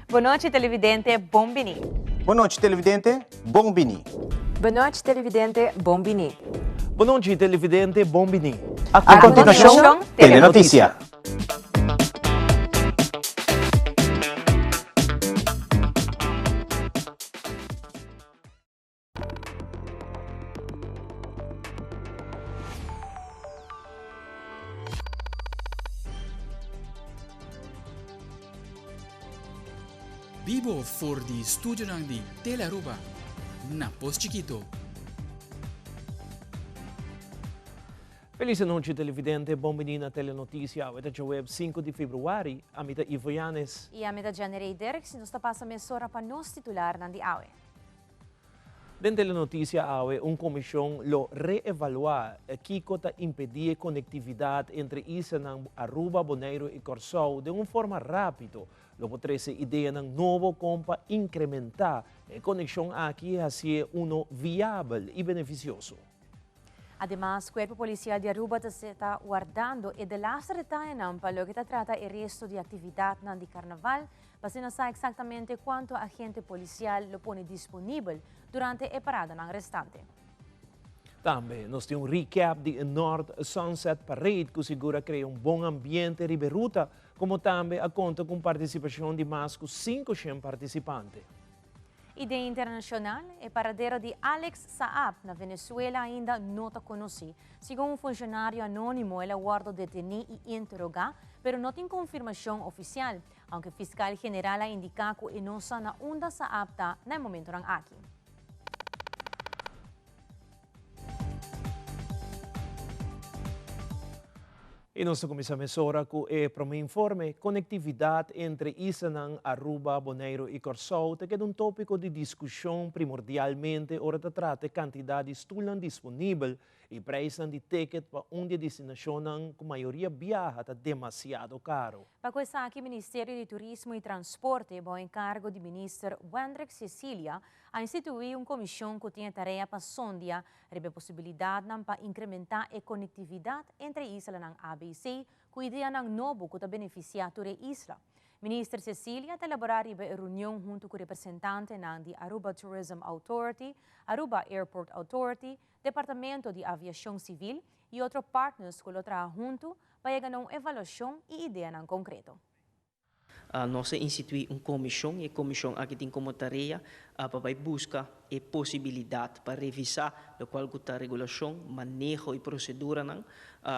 Boa noite, televidente. Bombini. Boa noite, televidente. Bombini. Boa noite, televidente. Bombini. Boa noite, televidente. Bombini. A continuação, Telenotícia. Vivo for di studio ng di Telearuba na Pos Chiquito. Feliz noite, televidente. Bombini na Telenotícia. Ito sa web 5 de Februari. Amita Ivo Yanes. E a meta January Derek, sinos pasa mesora pa nos titular ng di awe. Den Telenotícia awe, comissão lo reevaluar kiko ta impedir conectividade entre isa ng Aruba, Bonaire e Corsou de uma forma rápido. Lo potrese ideia ng novo compa incrementar a conexão aqui hacia uno viável e beneficioso. Además, o Cuerpo Policial de Aruba está guardando e de las retayan para lo que trata el resto de actividad de carnaval, para no saber exactamente cuánto agente policial lo pone disponible durante el parada ng restante. Também nós temos recap de North Sunset Parade, que segura cria bom ambiente riberuta, como também a conta com participação de mais de 500 participantes. E de internacional, o paradeiro de Alex Saab na Venezuela ainda não está conhecido. Segundo um funcionário anônimo, ele aguarda detener e interrogar, pero não tem confirmação oficial, aunque o fiscal general ha indicado que não está na onda Saab no momento ng aqui. E nós começamos agora com o informe conectividade entre Isanang, Aruba, Bonaire e Corsou, que é tópico de discussão primordialmente ora trata quantidade de estulan disponível e preço de ticket para onde a destinação com maioria viaja está demasiado caro. Para isso aqui, o Ministério de Turismo e Transporte, ao encargo do ministro Wendrick Cecilia, a instituir uma comissão que tem a tarefa para sondear a possibilidade para incrementar a conectividade entre isla e ABC, com a ideia ng novo que beneficia toda a isla. Ministro Cecilia está elaborar uma reunião junto com o representante de Aruba Tourism Authority, Aruba Airport Authority, Departamento de Aviação Civil e outros partners que lo trabalham junto para chegar a uma avaliação e ideia ng concreto. Nós instituímos uma comissão e a comissão aqui tem como tarefa para buscar a possibilidade para revisar o qual a regulação, manejo e procedura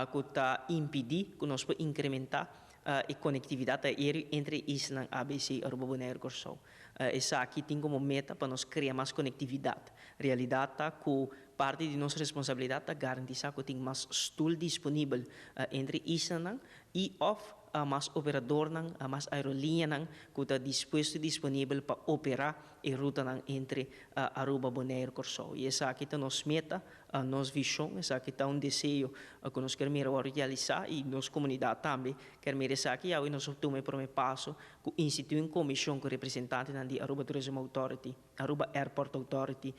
que está impedir que nós podemos incrementar a conectividade aérea entre isla ABC e Aruba, Bonaire e Corsou. Essa aqui tem como meta para nós criar mais conectividade. Realidade está que parte de nossa responsabilidade é garantir que tem mais stool disponível entre isla e off mais operador mais aerolínea que está disponível para operar a ruta entre Aruba, Bonaire e Corsou. E essa aqui está nossa meta, nossa visão, essa aqui está desejo que nós queremos realizar e nossa comunidade também queremos essa aqui. E nós tomamos o primeiro passo que institui uma comissão com representantes da Aruba Tourism Authority, Aruba Airport Authority,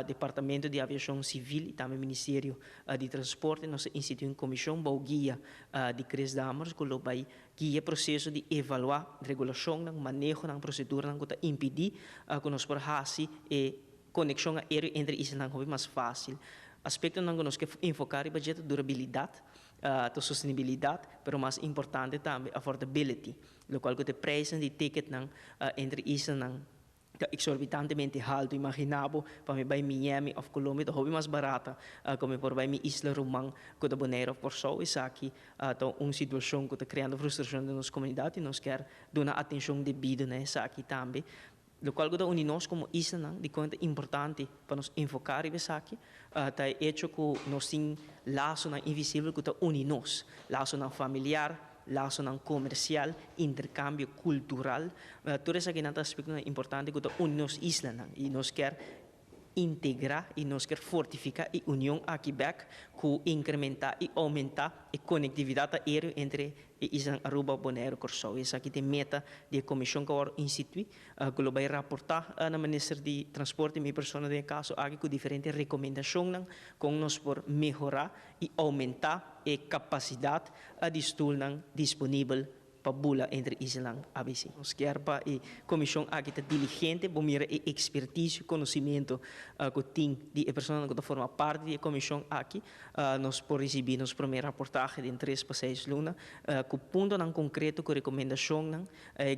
Departamento de Aviação Civil e também Ministério de Transporte. Nós instituímos uma comissão para guia de Chris Dammers que vai guiar o processo de avaliar a regulação, manejo, procedura que impedir que nós possamos fazer a conexão aérea entre islas mais fácil. Aspecto que nós queremos enfocar é a durabilidade, a sustentabilidade, mas mais importante também a affordability, o qual o preço de ticket entre islas exorbitantemente alto, imaginavo para me vai Miami of Colombia, hobby mais barata, como por vai mi Isla Romang, que da Bonaire of Corsou, e aqui uma situação que está criando frustração na nossa comunidade e nós quer dar atenção devida nessa aqui também. O qual que une nós como isla, de conta importante para nos enfocar nessa aqui, está hecho que nós temos laço invisível que une nós, laço familiar, laço comercial, intercâmbio cultural, todo esse aqui é um aspecto importante que une nós isla e nós quer integrar e nós quer fortificar a união aqui back, que incrementar e aumentar a conectividade aérea entre isla Aruba, Bonaire e Corsou. Essa aqui tem meta da comissão que vai instituir, que vai reportar na Ministério de Transporte e minha pessoa de caso aqui com diferentes recomendações com nós por melhorar e aumentar a capacidade de estudo disponível pabula entre Islang ABC. Nos quer para a comissão aqui está diligente, bom mira e expertise, conhecimento que tem de pessoa que forma parte da comissão aqui. Nós por receber nos primeira reportagem de 3 para 6 luna, com ponto não concreto com recomendação não,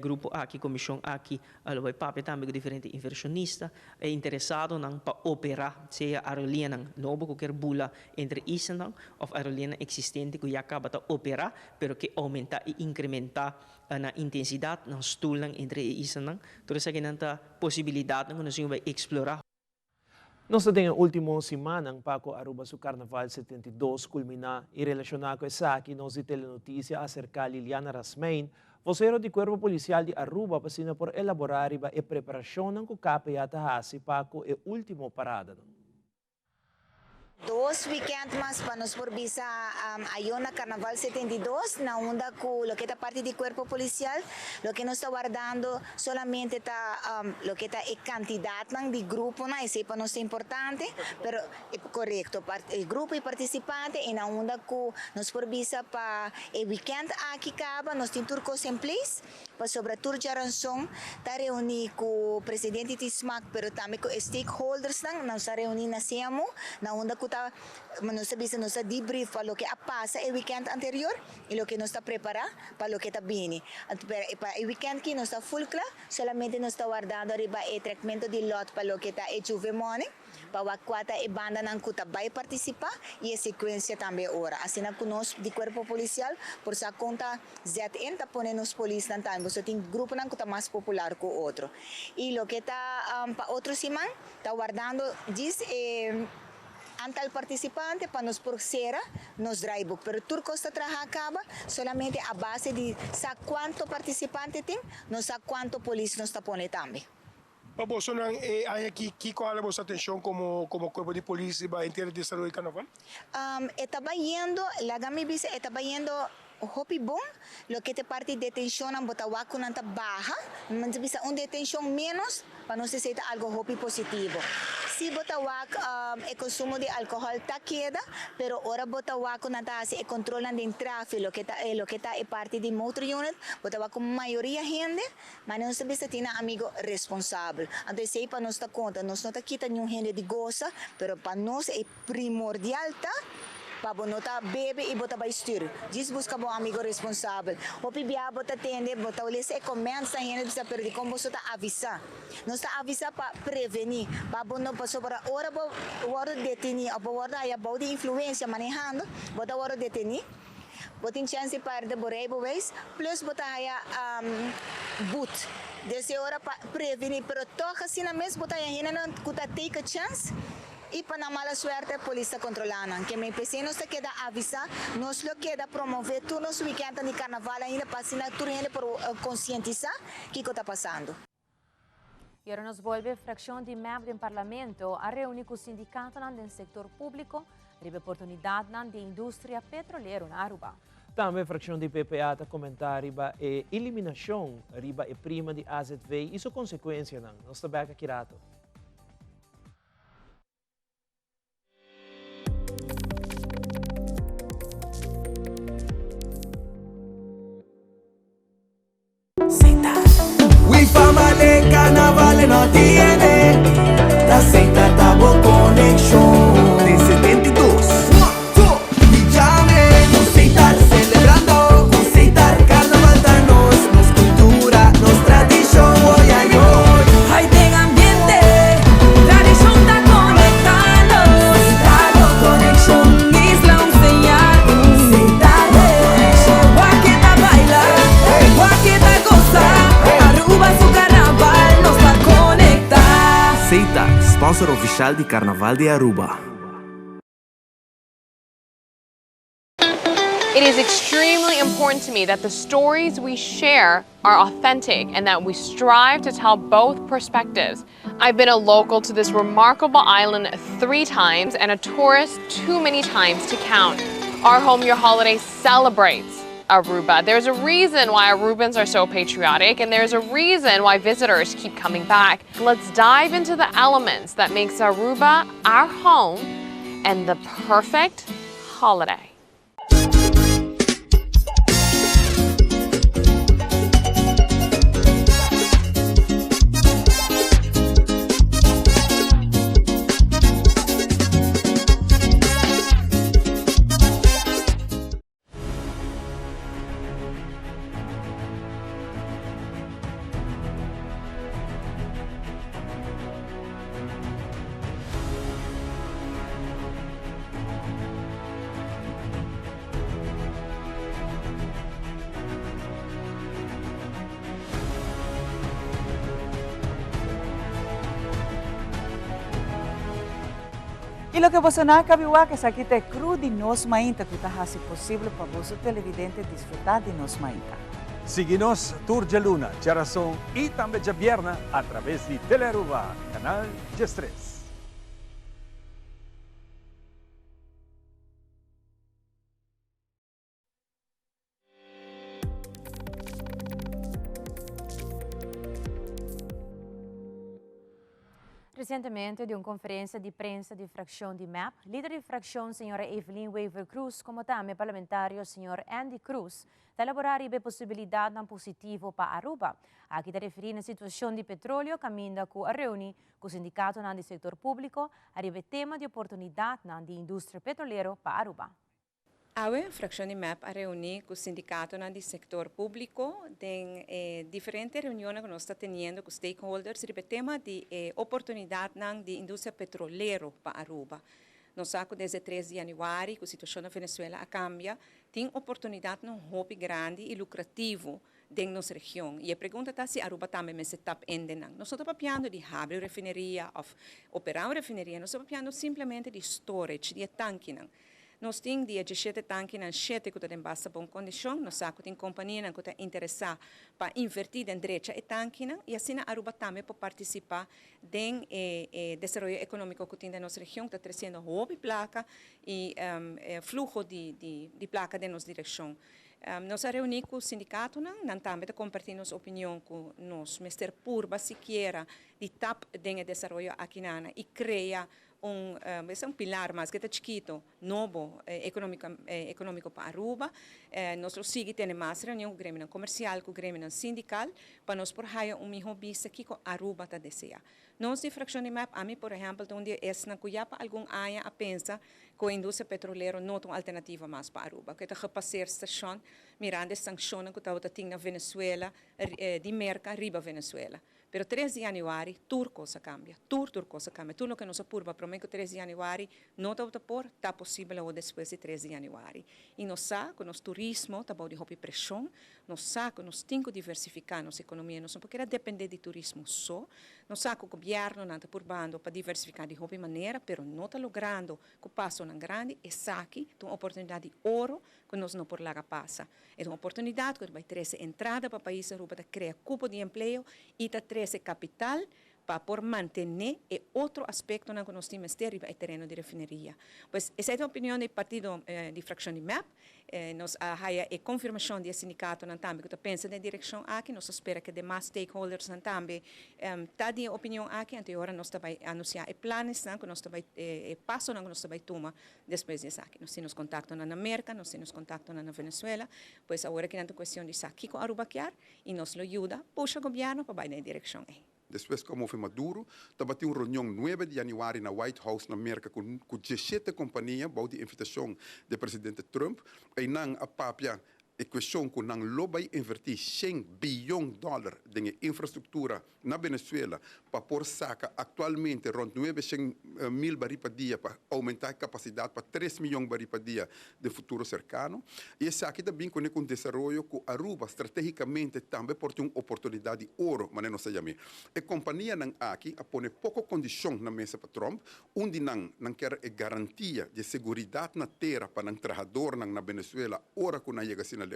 grupo aqui, comissão aqui, vai papel também com diferentes inversionistas, é interessado não para operar, seja aerolínea novo qualquer bula entre Islang ou aerolínea existente que já acaba de operar, pero que aumenta e incrementar na intensidade, na stoel entre Islang, toda essa que possibilidade que nós vamos explorar. Nós temos a última semana para o Aruba su Carnaval 72 culminar e relacionar com essa aqui, nós de telenotícia acerca de Liliana Rasmain, vocero de Cuerpo Policial de Aruba, passina por elaborar e preparação ng KPA Tahasi para a última parada. 2 weekend más para nos por visa Ayona Carnaval 72, na onda con lo que está parte del cuerpo policial, lo que nos está guardando solamente está lo que está cantidad de grupo, y sepa no es importante, pero correcto, el grupo y participante en la onda con nos por visa para el weekend aquí acaba, nos tiene turcos en place, para sobre tour Jaranzón, está reunido con el presidente de SMAC, pero también con stakeholders, nos está reunido na SEAMO, na onda con nos debrief para lo que pasa el weekend anterior y lo que nos está preparado para lo que está viene. Para el weekend que nos está full claro, solamente nos está guardando arriba el tratamiento de lot para lo que está hecho morning, para cuata e banda nan kuta vai participar y a secuencia también ahora. Así na conosco de cuerpo policial por sa conta ZN ta pone nos polis nan time, so tem grupo nan kuta más popular que otro. Y lo que está para otro semana está guardando dice antal participante para nos proceder nos drive, pero turco está trabajando solamente a base de sa cuánto participante tem, no sa cuánto policía nos está pone también. Vos hay aquí cuál es atención como cuerpo de policía en tierra de desarrollo de carnaval? Estaba yendo, la gami dice, estaba yendo hopi bom, lo que te parte de detención en Botahuaco nanta baja, mas bisa detención menos para no se ser algo hopi positivo. Si Botahuaco el consumo de alcohol está queda, pero ahora Botahuaco nanta hace el control del tráfico, lo que está parte de motor unit, Botahuaco mayoría gente, mas no se bisa tiene amigo responsable. Entonces sei para nos dar conta, nos no está quita nenhum gente de goza, pero para nos es primordial tá para botar bebe e botar para estúdio. Diz busca bom amigo responsável. O pibia bota atende, bota o lesse começa a gente precisa perder como você tá avisar. Nós tá avisar para prevenir, para não passar para hora detenir, a hora aí a boa de influência manejando, bota hora detenir. Botin chance para de borei bois, plus bota aí boot. Desse hora para prevenir, pero toca assim na mesma bota aí não cuta take a chance. Y para mala suerte, la policía controlando. Que me empecé no se queda avisar, nos lo queda promover todos los weekends de carnaval ainda para concientizar qué está pasando. Y ahora nos vuelve a fracción de MEP del Parlamento a reunir con sindicatos del sector público de oportunidad de industria petrolera en Aruba. Também a fracção de PPA está comentar riba a eliminação riba a prima de AZV e sua consequência não. Nós estamos aqui rato. Fama de carnaval no tiene, la Seita Tabo Connection de 72. Y llame, nos Seita celebrando, nos Seita carnaval danos, nos cultura, nos tradición, hoy ay hoy. Hay de ambiente, tradición está conectando. Seita Connection, Isla enseñando. Seita Connection, Guaqueta baila, Guaqueta goza. Su carnaval nos va a conectar. Seita, sponsor oficial de Carnaval de Aruba. It is extremely important to me that the stories we share are authentic and that we strive to tell both perspectives. I've been a local to this remarkable island 3 times and a tourist too many times to count. Our Home Your Holiday celebrates Aruba. There's a reason why Arubans are so patriotic, and there's a reason why visitors keep coming back. Let's dive into the elements that makes Aruba our home and the perfect holiday. E lo que você não cabiua que essa aqui é cru de nos mainta que está fazendo possível para você televidente desfrutar de nos mainta. Siga-nos Tour de Luna, Geração e também de Vierna através de Telearuba, canal G3. Recentemente, de uma conferência de prensa de fração de MAP, líder de fração, senhora Evelyn Weaver Cruz, como também parlamentário, senhor Andy Cruz, da elaborar a possibilidade de positivo para Aruba. Aqui está referindo a situação de petróleo, caminha com a reunião com o sindicato do setor público, a tema de oportunidade na indústria petroleira para Aruba. A fração de MAP a reunir com o sindicato do setor público em diferentes reuniões que nós estamos tendo com stakeholders sobre o tema de oportunidade na indústria petroleira para Aruba. Nós sabemos desde 13 de janeiro que a situação na Venezuela cambia, tem oportunidade num hobby grande e lucrativo dentro da nossa região. E a pergunta é se Aruba também se está endendo. Nós estamos falando de abrir refineria, operar uma refineria, nós estamos falando simplesmente de storage, de tanque. Nós temos 17 tanques na 7 que estão em baixa boa condição. Nós sabemos que tem companhias que estão interessadas para invertir em direita e tanques. E assim a Aruba também pode participar do desenvolvimento econômico que tem na nossa região, que está crescendo hobby placa e fluxo de placa de nossa direção. Nós reunimos com o sindicato, nós também compartilhamos opinião com nós, Mr. Purba, siquiera, de TAP de desenvolvimento aqui e cria um pilar mais que está chiquito, novo, econômico para Aruba. Nós seguimos mais reunião com o grêmio comercial, com o grêmio sindical, para nós por raio melhor vista que Aruba está deseja. Nós de fração de MAP, a mim, por exemplo, onde é na Cuyapa, algum área a pensa que a indústria petroleira não tem uma alternativa mais para Aruba. Que está repasser estação, mirando as sanções que está na Venezuela, de merca, riba Venezuela. Pero 3 de janeiro, tudo coisa cambia. Tudo coisa cambia. Tudo o que nós apurba, prometo que 3 de janeiro não está por, está possível ou depois de 3 de janeiro. E nós sabemos que nosso turismo está bom de roupa pressão, nós sabemos que nós temos que diversificar nossa economia, nós não podemos depender de turismo só. Nós sabemos que o governo não está purbando para diversificar de roupa maneira, pero não está logrando que o passo não grande, e aqui tem uma oportunidade de ouro que nós não por lá passa. É uma oportunidade que vai trazer entrada para o país Aruba, para criar cupo de emprego e para trazer capital para por manter outro aspecto que nós temos é o terreno de refineria. Pois essa é a opinião do partido de fração de MAP. Nós há a confirmação do sindicato também que pensa na direção aqui. Nós esperamos que demais stakeholders também tá de opinião aqui. Anterior nós vai anunciar planos que nós vai passo que nós vai tomar depois disso aqui. Nós temos contato na América, nós temos contato na Venezuela. Pois agora que não tem questão de aqui com Aruba e nos ajuda puxa o governo para ir na direção aí. Depois, como foi Maduro, estava tendo uma reunião 9 de janeiro na White House, na América, com 17 companhias, por invitação do presidente Trump, e não a papia a questão que não vai investir $100 bilhões em infraestrutura na Venezuela para pôr saca atualmente rond 900 mil barris por dia para aumentar a capacidade para 3 milhões de barris por dia de futuro cercano. E esse aqui também com o desenvolvimento que Aruba estrategicamente também pode ter uma oportunidade de ouro, mas não se chama. A companhia não aqui a pôr pouca condição na mesa para Trump, onde não quer a garantia de segurança na terra para o trabalhador na Venezuela, hora que não chega assim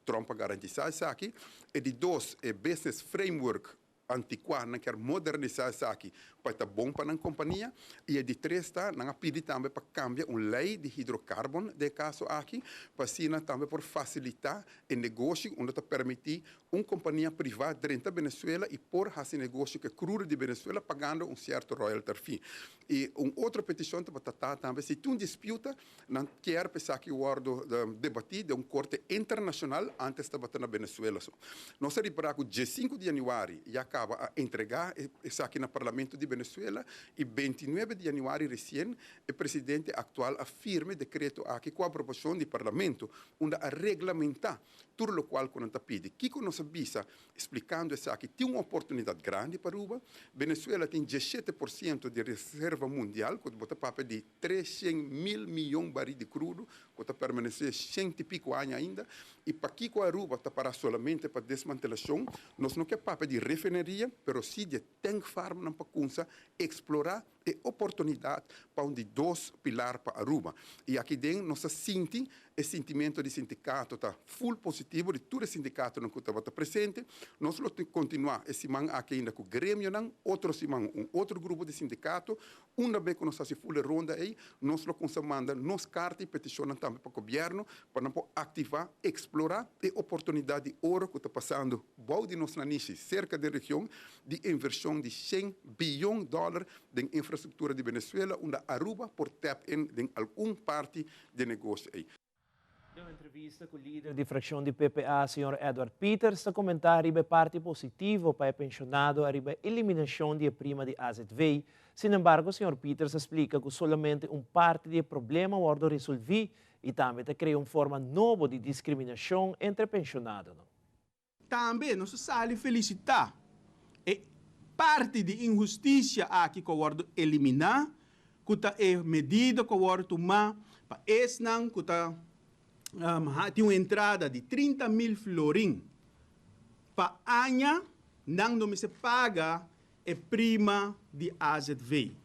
Trump garantizar isso aqui, e de dois, o business framework antiquado, não quer modernizar isso aqui, para estar bom para a companhia, e de três, não pede também para cambiar uma lei de hidrocarbono, de caso aqui, para assim também por facilitar o negócio, onde permitir uma companhia privada dentro da Venezuela e por esse negócio que cruza de Venezuela pagando um certo royalty fee. E uma outra petição para tratar também, se tu disputa, não quer pensar que o ordo debatir de uma corte internacional antes de bater na Venezuela. Nós reparamos que dia 5 de janeiro já acaba a entregar isso aqui no Parlamento de Venezuela e 29 de janeiro recém o presidente atual afirma decreto aqui com a aprovação do Parlamento onde a regulamentar tudo o qual quando pede. Kiko nos avisa explicando isso aqui tem uma oportunidade grande para Aruba. Venezuela tem 17% de reserva mundial, que bota papel de 300 mil milhões de barris de crudo, que está permanecer 100 e pico anos ainda. E para Kiko Aruba está para solamente para desmantelação, nós não quer papel de refineria engenharia, pero sim de tem farm na pacunça explorar e oportunidade para um de dois pilares para Aruba. E aqui dentro nós sentimos o sentimento de sindicato tá full positivo de todo sindicato não que estava presente. Nós vamos continuar esse man aqui ainda com o grêmio não, outro semana outro grupo de sindicato, uma vez que nós fazemos full ronda aí, nós vamos mandar nos cartas e petições também para o governo para não ativar, explorar e oportunidade de ouro que está passando, bom de nós na niche, cerca da região de inversão de $100 bilhões em infraestrutura de Venezuela, onde Aruba por tap-in em alguma parte de negócio aí. Em uma entrevista com o líder de fração de PPA, Sr. Edward Peters, comentar a parte positiva para o pensionado a eliminação da prima de AZV. Sin embargo, o Sr. Peters explica que somente parte do problema vai resolver e também cria uma forma nova de discriminação entre pensionados. Também nós sabe felicitar e parte de injustiça aqui que eu eliminar, que é medida que eu tomar para esse não que tem uma entrada de 30 mil florim para ano não se paga a prima de AZV.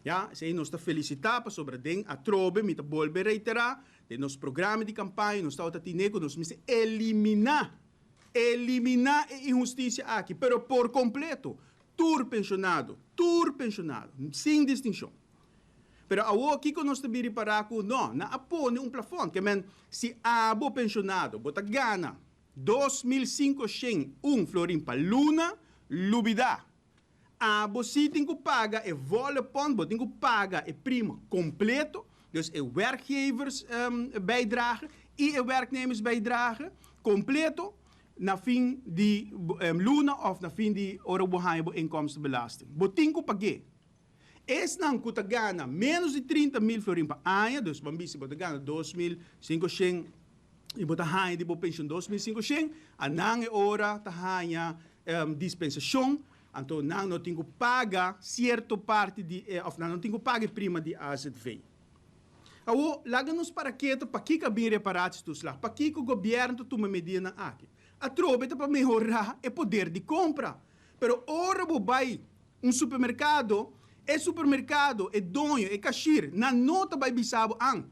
Ja, se nós está felicitar sobre den a trobe, me tá volver reiterar, de nos programa de campanha, nós está tinego, nós me eliminar a injustiça aqui, pero por completo, tur pensionado, sem distinção. Pero aqui que nós também reparar que não, na apone plafond, que se abo pensionado, bota gana 2.500 florim para luna, lubida. Abo se tem que pagar e volle pond, tem que pagar e prima completo, dus e werkgevers bijdrage e werknemers bijdrage completo na fim de luna of na fim de orobohaibo inkomstenbelasting. Botinho pague. Esse não custa gana menos de 30 mil florim para ano, dus bambisi bota gana 2.500 e bota hanha de pension 2.500, anang e ora ta hanha dispensação. Então, não tem que pagar certa parte de, não tem que pagar prima de AZV. Então, laga-nos para que que bem reparados dos lá, para que o governo toma medida aqui. A trobe para melhorar o poder de compra. Pero ora vai supermercado é dono, é cashier, na nota vai bisabo ang.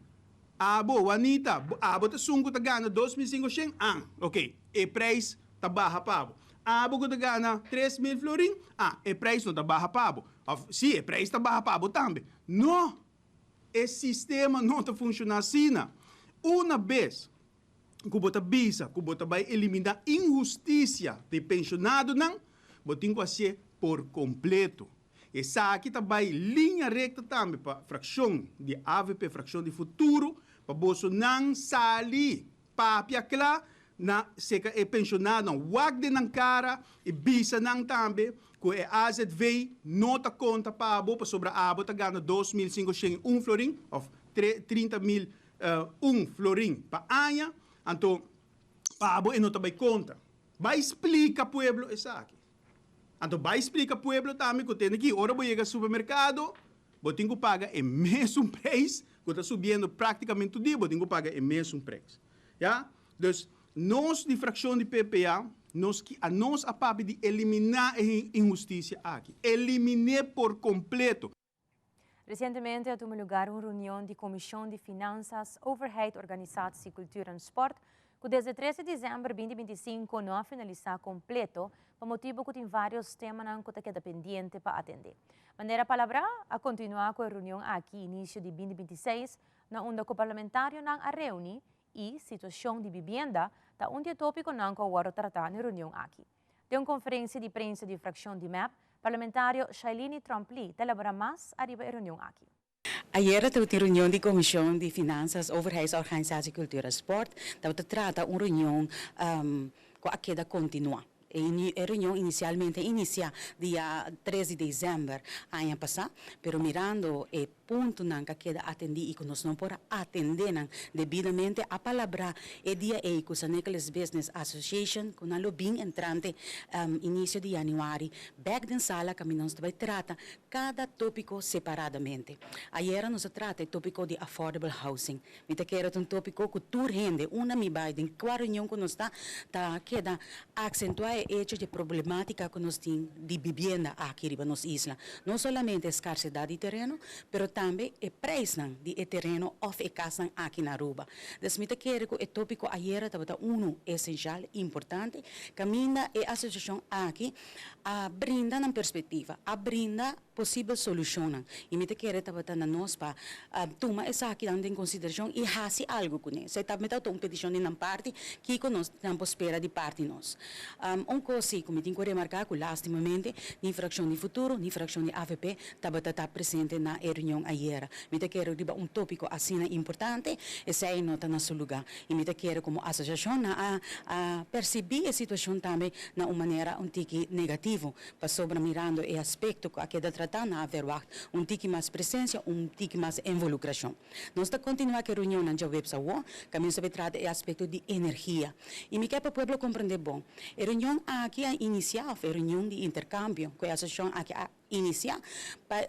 Abo, Juanita, abo ta sungo ta gana 2.500 ang. Ok, e preço ta baja pabo. Abo ko gana 3.000 florim, e preço não tá barra pabo. Sim, e preço tá barra pabo também. Não, esse sistema não tá funcionando assim. Uma vez que bota bisa, que bota vai eliminar injustiça de pensionado, não, botinho que ser por completo. Essa aqui tá vai linha reta também para fração de AVP, fração de futuro, para bolso não sali, papia clara, na seca é pensionado, não wag de nang cara e bisa nang tambe, que é AZV, nota conta para abo, sobre a abo tá gana 2.500 florim, of 30.000 florim para anha, então para abo e nota vai conta. Vai explicar pueblo essa aqui. Então vai explicar pueblo também que tem aqui, ora vou chegar ao supermercado, vou ter que pagar o mesmo preço, que está subindo praticamente todo dia, vou ter que pagar o mesmo preço. Ja? Dus nós, de fração de PPA, nós a papo de eliminar a injustiça aqui. Eliminar por completo. Recentemente tomou lugar uma reunião de Comissão de Finanças, Overheid, Organisatie, Cultura e Sport, que desde 13 de dezembro de 2025 não finalizar completo, por motivo que tem vários temas que queda pendente para atender. Maneira palavra, a continuar com a reunião aqui, início de 2026, na onde o parlamentário não a reúne e situação de vivenda, tá onde tópico não que o tratar na reunião aqui. Tem uma conferência de prensa de fração de MEP, parlamentário Shailene Tromp-Lee elabora mais arriba a reunião aqui. Ayer teve uma reunião de Comissão de Finanças, Overheidsorganisatie, Cultura e Sport, que trata uma reunião que a queda continua. A reunião inicialmente inicia dia 13 de dezembro ano passado, pero mirando o ponto que queda atendido e que nós não podemos atender devidamente a palavra é dia que a Nicholas Business Association, com a lobbying entrante início de janeiro, back in sala que nós vai tratar cada tópico separadamente. Ayer nós trata o tópico de affordable housing. Me te quero um tópico que tu rende uma me vai em qual reunião que nós está queda acentuar é hecho de problemática que nós temos de vivienda aqui em nossa isla. Não somente a escassidade de terreno, mas também o preço de terreno ou de casa aqui na Aruba. Então, eu quero que o tópico ayer estava essencial, importante, que a associação aqui brinda uma perspectiva, brinda possível solução. E eu quero que nós tomar essa aqui em consideração e fazer algo com isso. Você também está uma petição em parte que nós não espera de parte nós. Coisa como tenho que remarcar que lastimamente na infração de futuro, na infração de AVP, está presente na reunião ayer. Eu quero que tópico assim importante e sair nota no seu lugar. E eu quero como associação perceber a situação também de uma maneira negativa, para sobre mirando o aspecto que aqui da tratar na haver mais presença, mais involucração. Nós está continuar a reunião na website, que a gente trata o aspecto de energia. E me quer para o povo compreender bom. A reunião aqui é inicial, a reunião de intercâmbio, que a associação aqui iniciar,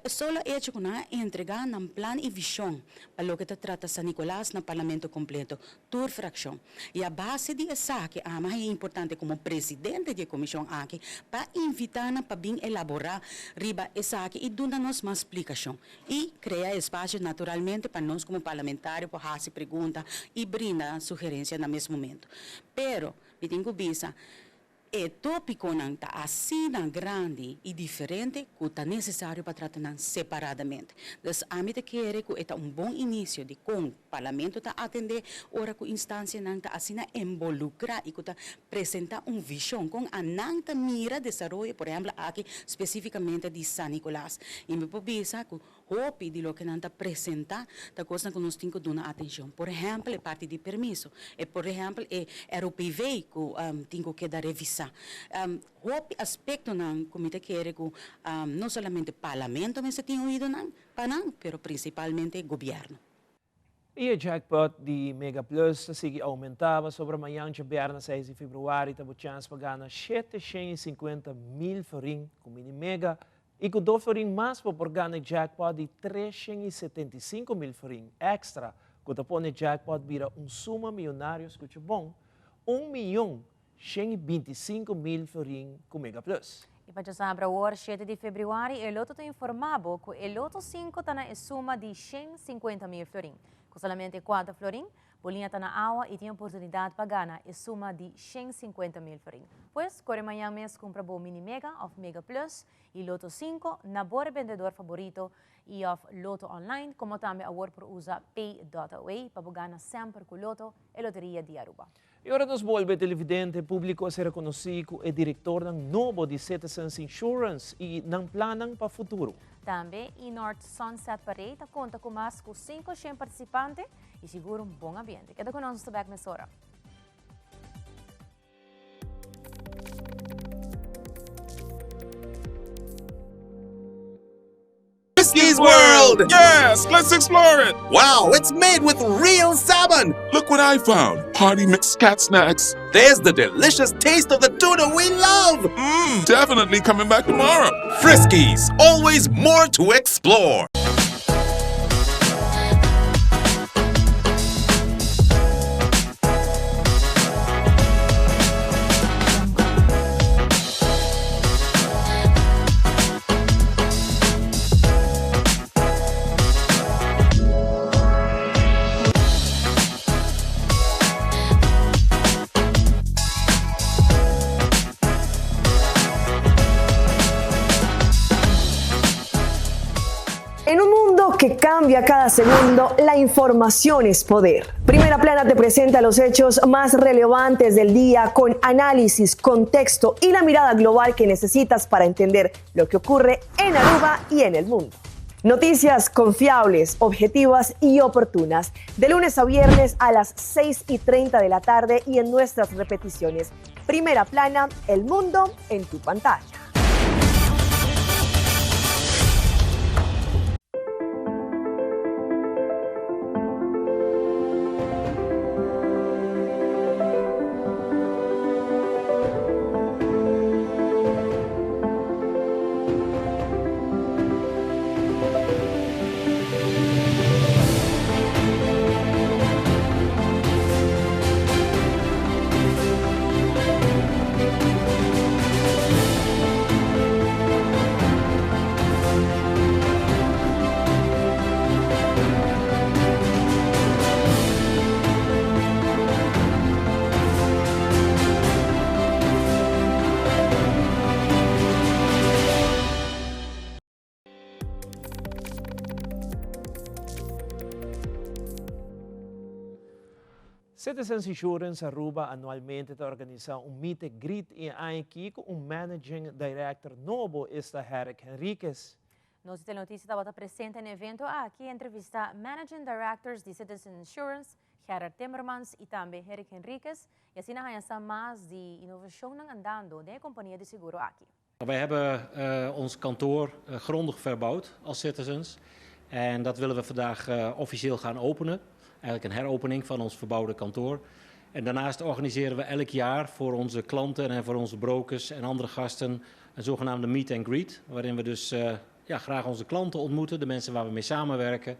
só é hecho com entregar um plano e visão para o que trata San Nicolás no Parlamento completo, toda fração. E a base de essa que é mais importante como presidente da comissão aqui, para invitar para bem elaborar riba essa aqui e dar-nos mais explicação. E criar espaço naturalmente para nós como parlamentários para fazer perguntas e brindar sugerências no mesmo momento. Pero, eu tenho que pensar, o tópico não está assim grande e diferente que está necessário para tratar separadamente. Então, a mim quero que é bom início de como o parlamento está atender, ora que a instância não está assim involucrar e que está apresentar visão com a não mira desenvolvimento, por exemplo, aqui especificamente de San Nicolás. E me pode pensar que hope de lo que não está apresentar, da coisa que nós temos que dar atenção. Por exemplo, a parte de permisso. E, por exemplo, a ROPV que temos que dar revisão. Hope aspecto não comitê quer que não somente o parlamento mas se tem ouído não, pero principalmente o governo. E o jackpot de Mega Plus sigue aumentava sobre amanhã de Berna 6 de fevereiro, temos chance para ganhar 750 mil florin com mini mega e com 2 florin mais para ganhar jackpot de 375 mil florin extra, que põe jackpot vira suma milionária, escute bom, 1.125 mil florin com Mega Plus. E para saber hoje, 7 de fevereiro, o Loto tem informado que o Loto 5 está na suma de 150 mil florin. Com somente 4 florin, bolinha está na água e tem oportunidade para ganhar a suma de 150 mil florin. Pois, corre amanhã mês compra o Mini Mega of Mega Plus e Loto 5 na bora vendedor favorito e of Loto Online, como também agora por usar Pay.away para ganhar sempre com Loto e Loteria de Aruba. E agora nos volve televidente público a ser reconhecido o diretor ng novo de Citizens Insurance e ng planang para futuro. Também, e North Sunset Parade conta com mais de 500 participantes e segura bom ambiente. Queda conosco back nessa hora. Frisky's World! Yes, let's explore it! Wow, it's made with real salmon! Look what I found! Party mixed cat snacks. There's the delicious taste of the tuna we love! Definitely coming back tomorrow. Frisky's, always more to explore. En un mundo que cambia cada segundo, la información es poder. Primera Plana te presenta los hechos más relevantes del día con análisis, contexto y la mirada global que necesitas para entender lo que ocurre en Aruba y en el mundo. Noticias confiables, objetivas y oportunas, de lunes a viernes a las 6:30 de la tarde y en nuestras repeticiones. Primera Plana, el mundo en tu pantalla. Citizens Insurance Aruba anualmente organiza meet and greet aqui com Managing Director novo, Eric Henriquez. Nós temos notícia estava presente no evento aqui entrevista Managing Directors de Citizen Insurance, Gerard Timmermans e também Eric Henriquez. E assim nós mais de inovação andando da companhia de seguro aqui. Wij hebben ons kantoor grondig verbouwd als Citizens en dat willen we vandaag officieel gaan openen. Eigenlijk een heropening van ons verbouwde kantoor. En daarnaast organiseren we elk jaar voor onze klanten en voor onze brokers en andere gasten een zogenaamde meet and greet. Waarin we dus graag onze klanten ontmoeten, de mensen waar we mee samenwerken.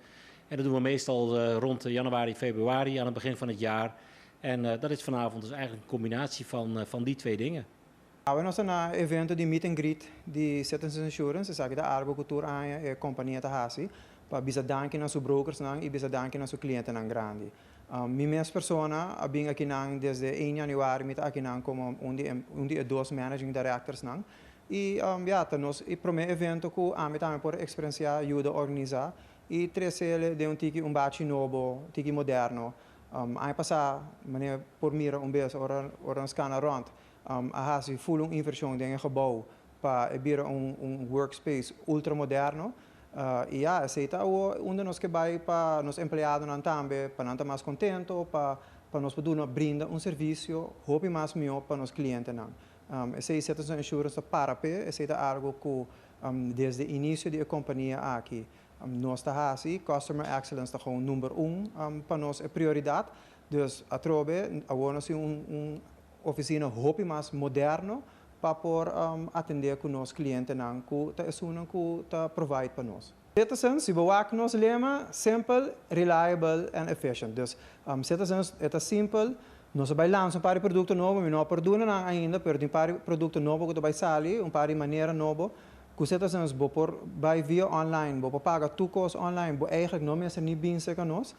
En dat doen we meestal rond januari, februari aan het begin van het jaar. En dat is vanavond dus eigenlijk een combinatie van die twee dingen. We hebben een evento de meet and greet de Citizens Insurance, dat is de arbeidscultuur aan je compagnie te hasi. Para bisa danken naar zijn brokers e bisa danken naar zijn cliënten aan grande. Minhas personas abing aqui nang desde 1 januari mit aqui nang como de dos managing directors nang. E nós e primeiro evento que a mim também por experiência ajuda a organizar e trazer de tiki bate novo, tiki moderno. Ano passado, meneer por mira vez ora scan rond. A hasi full inversão de gebouw para bieden workspace ultra moderno. E aceita onde nós que vai para nos empregados não também para não estar mais contento para nós poder brindar serviço hope mais melhor para nos clientes não esse Citizen Insurance para aceita algo que desde o início da companhia aqui nós está assim customer excellence está como número 1 para nós é prioridade dus atrobe agora nós oficina hope mais moderno para por atender com nossos clientes não que tá assumem que tá provide para nós. Citizens, se bewaken nos lema simple, reliable and efficient. Dus Citizens é simples, nós vai lançar um par de produtos novos, não produzem ainda, mas tem um par de produtos novos que vai sair, um par de maneira nova. Que Citizens vai via online, vai pagar tudo online, vai eigenlijk não mesmo nem bem se nós.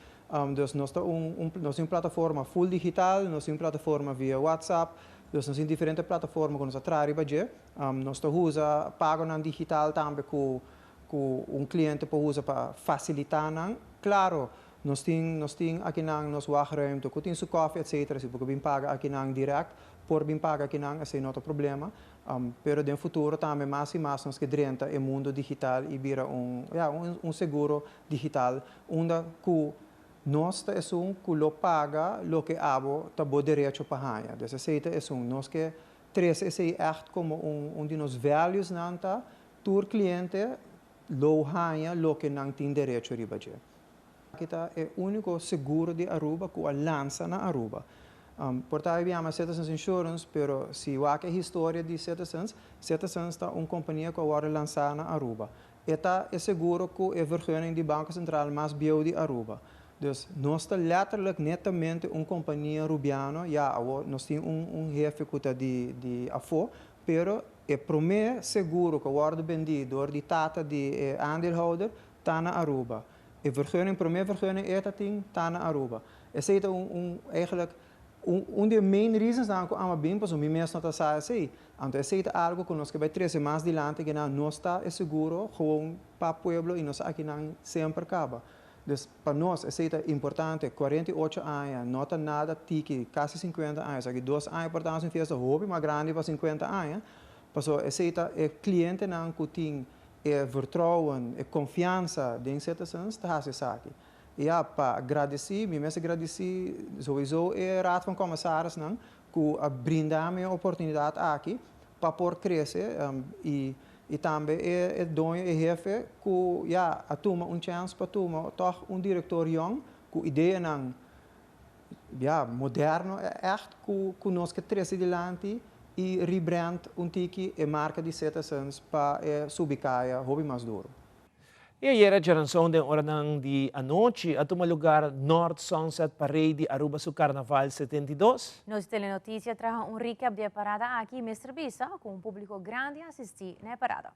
Dus nós temos uma plataforma full digital, nós temos uma plataforma via WhatsApp. Dus nós temos diferentes plataformas que nós atraem para nós usamos pago digital também que cliente pode usar para facilitar. Claro, nós temos aqui nos wachtruimte, que tem seu café, etc. Se você paga aqui direct, por bem paga aqui esse não é problema. Pero no futuro também mais e mais nós que drenta o mundo digital e vira seguro digital, onde nós é que lo paga, lo que abo, tá bom direito para ganhar. Dessa seita é nós que três é echt como de nos values nanta, tur cliente lo ganha, lo que não tem direito a ribaje. Aqui tá é o único seguro de Aruba que lança na Aruba. Portanto, chama Citizens Insurance, pero se a história de Citizens está uma companhia que agora lançar na Aruba. Eta é seguro que é vergunning de Banco Central mais bio de Aruba. Dus nós estamos letterlijk netamente uma companhia rubiana, nós temos jefe que está de afo, pero o primeiro seguro que agora vendido door de tata de aandeelhouder está na Aruba. A vergunning, primeira vergunning está na Aruba. Esse é eigenlijk de main reasons que a bem para o mesmo não está assim. Então esse é algo que nós que vai trazer mais adiante que nós está seguro, gewoon para o pueblo e nós aqui não sempre acaba. Dus para nós, é importante, 48 anos, não tem nada tiki, quase 50 anos, aqui 2 anos por uma festa, hobby, mas grande para 50 anos. Passou, é cliente não que tem vertrouwen, confiança de Citizens, está assim aqui. E para agradecer, me agradecer sowieso a Raad van Commissaris não, que brindar-me a oportunidade aqui para por crescer e também é dono e jefe que a toma chance para tomar toch diretor jong com ideia não moderno é echt que nós que trazer adiante e rebrand tiki a marca de Citizens para subicaia hobby mais duro. E ayer a geração de oranang de anoche a tomar lugar North Sunset Parade de Aruba su Carnaval 72. Nos telenotícia traz recap da parada aqui em Serviça, com público grande a assistir na parada.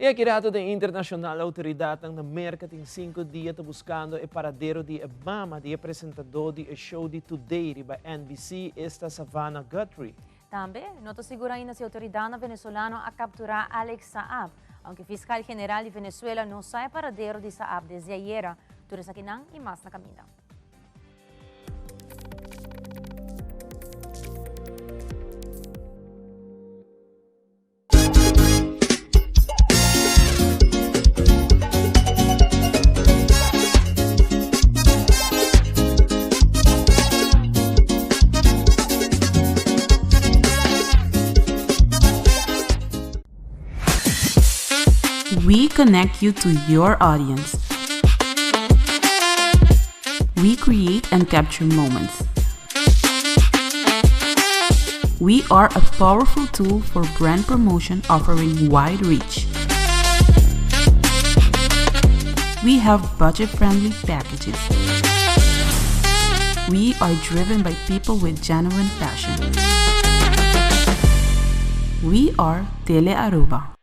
E aqui rato da Internacional Autoridade na América tem 5 dias buscando o paradeiro de Obama, de apresentador de show de Today by NBC, esta Savannah Guthrie. Também, nota segura ainda se a autoridade venezuelana a capturar Alex Saab, aunque o fiscal general de Venezuela não sai paradeiro de Saab desde ayer. Tudo isso aqui não e mais na caminha. We connect you to your audience. We create and capture moments. We are a powerful tool for brand promotion offering wide reach. We have budget-friendly packages. We are driven by people with genuine passion. We are Tele Aruba.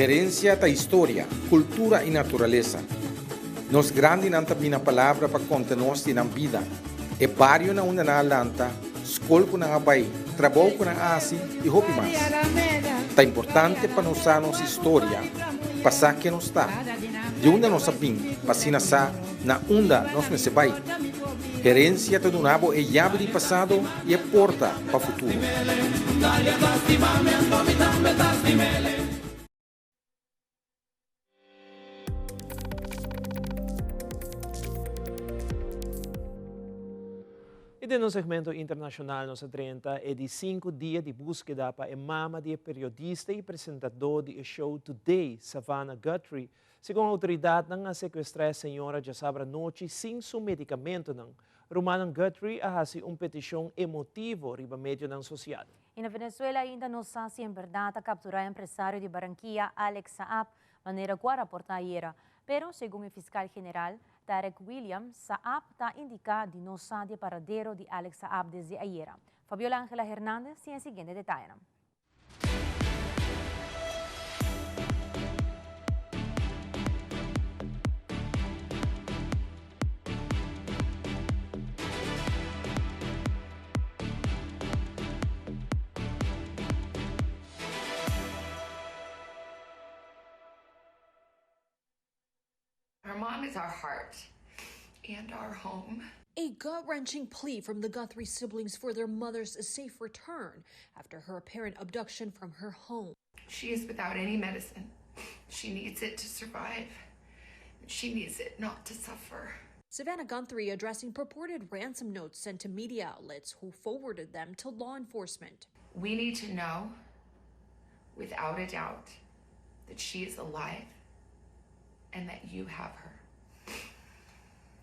Herencia da história, cultura e natureza. Nos grande nanta bina palavra para conta-nos na vida. E barrio na una na lanta, escola com na abai, trabalho com na asi e hopi mais. Tá importante para nós a nossa história, passar que nos está. De onde nós sabim, passina sa, na onda nós me se vai. Herencia do nabo é llave de passado e é porta para o futuro. E no segmento internacional, nos 30 é de 5 dias de búsqueda para a mama de periodista e apresentador de show Today, Savannah Guthrie. Segundo a autoridade, não sequestrar a senhora já sabra noite sem seu medicamento. Romana Guthrie a petição emotiva riba média na sociedade. E na Venezuela ainda não sabe se em verdade capturar o empresário de Barranquilla, Alex Saab, maneira que reportar era. Pero, segundo o fiscal general, Tarek William, Saab está indicado de não saber o paradeiro de Alex Saab desde ayer. Fabiola Ángela Hernández tem o seguinte detalhe. Our mom is our heart and our home. A gut-wrenching plea from the Guthrie siblings for their mother's safe return after her apparent abduction from her home. She is without any medicine. She needs it to survive. She needs it not to suffer. Savannah Guthrie addressing purported ransom notes sent to media outlets who forwarded them to law enforcement. We need to know, without a doubt, that she is alive and that you have her.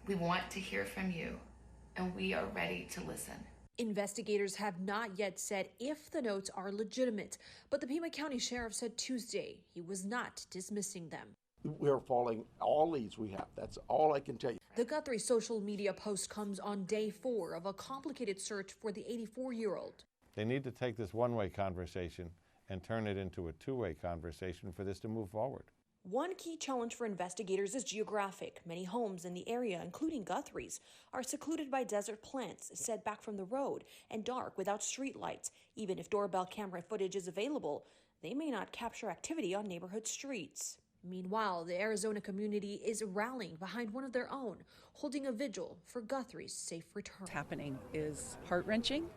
We want to hear from you, and we are ready to listen. Investigators have not yet said if the notes are legitimate, but the Pima County Sheriff said Tuesday he was not dismissing them. We're following all leads we have. That's all I can tell you. The Guthrie social media post comes on day 4 of a complicated search for the 84-year-old. They need to take this one-way conversation and turn it into a two-way conversation for this to move forward. One key challenge for investigators is geographic. Many homes in the area, including Guthrie's, are secluded by desert plants, set back from the road, and dark without street lights. Even if doorbell camera footage is available, they may not capture activity on neighborhood streets. Meanwhile, the Arizona community is rallying behind one of their own, holding a vigil for Guthrie's safe return. What's happening is heart-wrenching.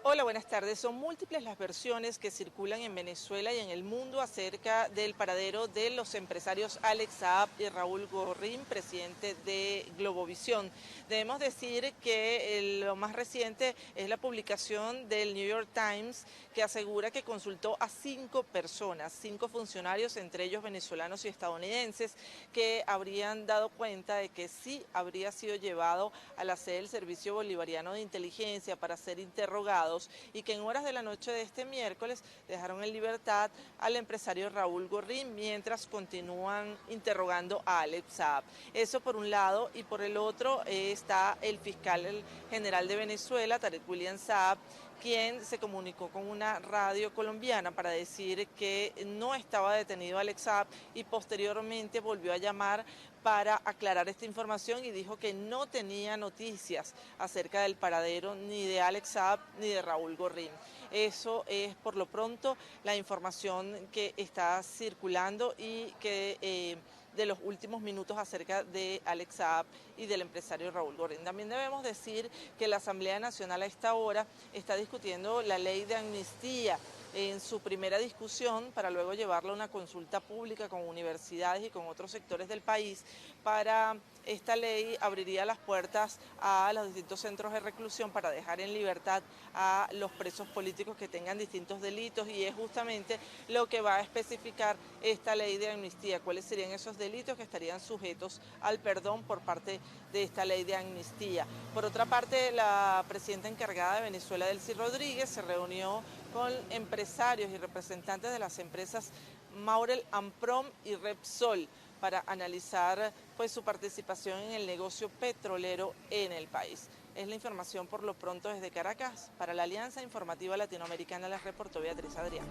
Hola, buenas tardes. Son múltiples las versiones que circulan en Venezuela y en el mundo acerca del paradero de los empresarios Alex Saab y Raúl Gorrín, presidente de Globovisión. Debemos decir que lo más reciente es la publicación del New York Times, que asegura que consultó a 5 personas, 5 funcionarios, entre ellos venezolanos y estadounidenses, que habrían dado cuenta de que sí habría sido llevado a la sede del Servicio Bolivariano de Inteligencia para ser interrogado, y que en horas de la noche de este miércoles dejaron en libertad al empresario Raúl Gorrín mientras continúan interrogando a Alex Saab. Eso por un lado, y por el otro está el fiscal general de Venezuela, Tarek William Saab, quien se comunicó con una radio colombiana para decir que no estaba detenido Alex Saab y posteriormente volvió a llamar para aclarar esta información y dijo que no tenía noticias acerca del paradero ni de Alex Saab ni de Raúl Gorrín. Eso es por lo pronto la información que está circulando y que de los últimos minutos acerca de Alex Saab y del empresario Raúl Gorrín. También debemos decir que la Asamblea Nacional a esta hora está discutiendo la ley de amnistía en su primera discusión para luego llevarla a una consulta pública con universidades y con otros sectores del país. Para esta ley abriría las puertas a los distintos centros de reclusión para dejar en libertad a los presos políticos que tengan distintos delitos, y es justamente lo que va a especificar esta ley de amnistía, cuáles serían esos delitos que estarían sujetos al perdón por parte de esta ley de amnistía. Por otra parte, la presidenta encargada de Venezuela, Delcy Rodríguez, se reunió con empresarios y representantes de las empresas Maurel, Amprom y Repsol para analizar su participación en el negocio petrolero en el país. Es la información por lo pronto desde Caracas. Para la Alianza Informativa Latinoamericana les reportó Beatriz Adrián.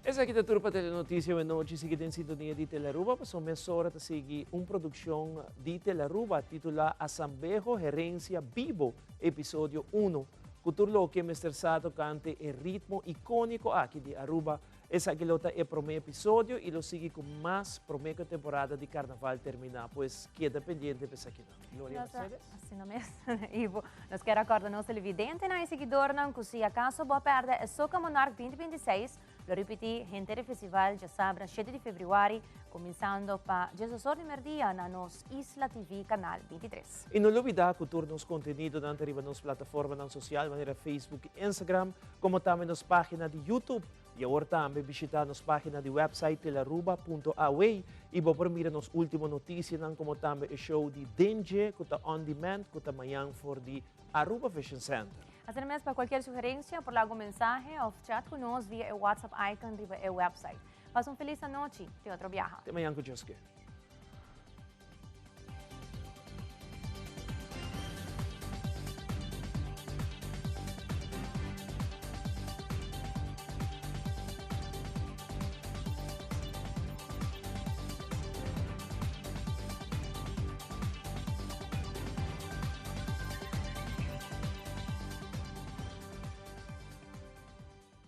Essa aqui é a turma Telenotícia de noite, seguida em sintonia de Teleruba, passou meia hora a seguir uma produção de Teleruba titulada Assembleia Gerência Vivo, episódio 1. Cultura que Mr. Sato cante o ritmo icônico aqui de Aruba. Essa aqui é o primeiro episódio e lo sigue com mais primeira temporada de Carnaval terminar, pois queda pendente para essa aqui. Gloria Mercedes? Assim não mesmo, Ivo. Nós queremos acordar nosso televidente e seguidor, não, que se acaso boa perda é Soca Monarch 2026, Lo repeti, gente del festival já sabe, 7 de fevereiro, começando para 16 de meio-dia na nossa Isla TV, canal 23. E não olvidar que nos contenido na nas plataformas sociais, maneira Facebook e Instagram, como também nas páginas de YouTube. E agora também visitar nas páginas de website telaruba.away e vou permitir nos últimas notícias, como também o show de Dengue, que está on demand, que está amanhã for the Aruba Fashion Center. Además, para qualquer sugerência, por algum mensagem ou chat conosco via o WhatsApp icon e o website. Passa uma feliz noite e outro viaje. Até amanhã, Kujoske.